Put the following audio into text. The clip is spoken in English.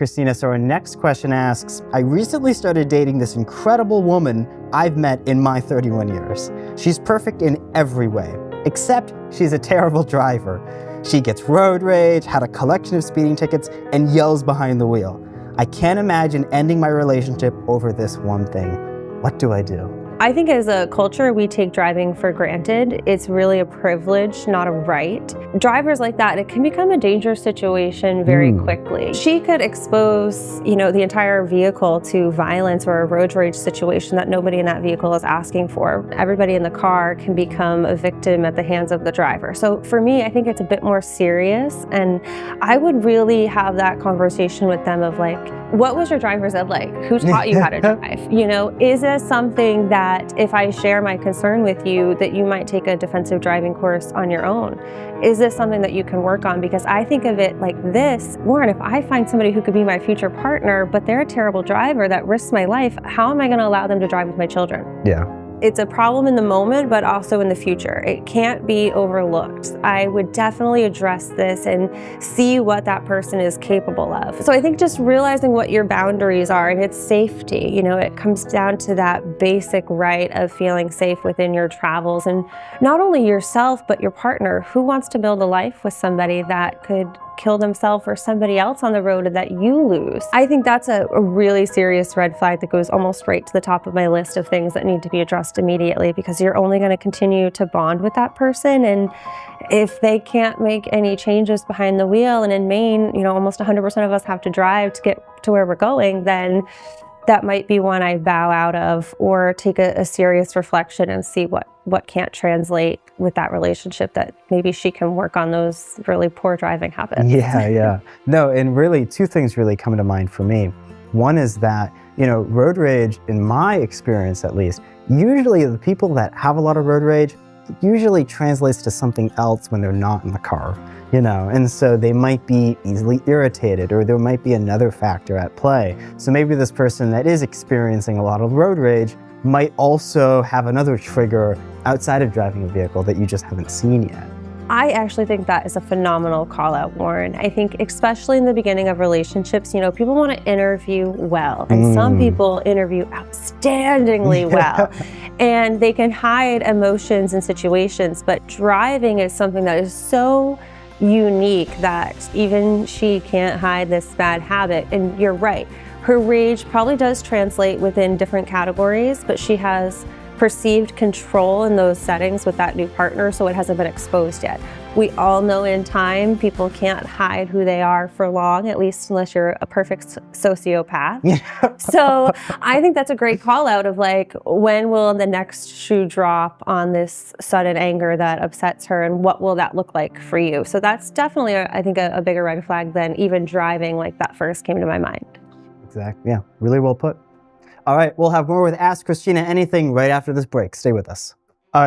Christina, so our next question asks, I recently started dating this incredible woman I've met in my 31 years. She's perfect in every way, except she's a terrible driver. She gets road rage, had a collection of speeding tickets, and yells behind the wheel. I can't imagine ending my relationship over this one thing. What do I do? I think as a culture, we take driving for granted. It's really a privilege, not a right. Drivers like that, it can become a dangerous situation very quickly. She could expose, the entire vehicle to violence or a road rage situation that nobody in that vehicle is asking for. Everybody in the car can become a victim at the hands of the driver. So for me, I think it's a bit more serious, and I would really have that conversation with them of like, what was your driver's ed like? Who taught you how to drive? Is this something that if I share my concern with you, that you might take a defensive driving course on your own? Is this something that you can work on? Because I think of it like this, Warren, if I find somebody who could be my future partner, but they're a terrible driver that risks my life, how am I gonna allow them to drive with my children? Yeah. It's a problem in the moment, but also in the future. It can't be overlooked. I would definitely address this and see what that person is capable of. So I think just realizing what your boundaries are, and it's safety. It comes down to that basic right of feeling safe within your travels, and not only yourself, but your partner. Who wants to build a life with somebody that could kill themselves or somebody else on the road that you lose? I think that's a really serious red flag that goes almost right to the top of my list of things that need to be addressed immediately, because you're only going to continue to bond with that person. And if they can't make any changes behind the wheel, and in Maine, almost 100% of us have to drive to get to where we're going, then that might be one I bow out of, or take a serious reflection and see what can't translate with that relationship, that maybe she can work on those really poor driving habits. Yeah. No, and really two things really come to mind for me. One is that, road rage, in my experience at least, usually the people that have a lot of road rage usually translates to something else when they're not in the car, and so they might be easily irritated, or there might be another factor at play. So maybe this person that is experiencing a lot of road rage might also have another trigger outside of driving a vehicle that you just haven't seen yet. I actually think that is a phenomenal call out, Warren. I think especially in the beginning of relationships, people want to interview well, and some people interview outstandingly well, and they can hide emotions and situations, but driving is something that is so unique that even she can't hide this bad habit. And you're right, her rage probably does translate within different categories, but she has perceived control in those settings with that new partner, so it hasn't been exposed yet. We all know in time, people can't hide who they are for long, at least unless you're a perfect sociopath. So I think that's a great call out of like, when will the next shoe drop on this sudden anger that upsets her, and what will that look like for you? So that's definitely, I think, a bigger red flag than even driving like that first came to my mind. Exactly, yeah, really well put. All right, we'll have more with Ask Christina Anything right after this break. Stay with us.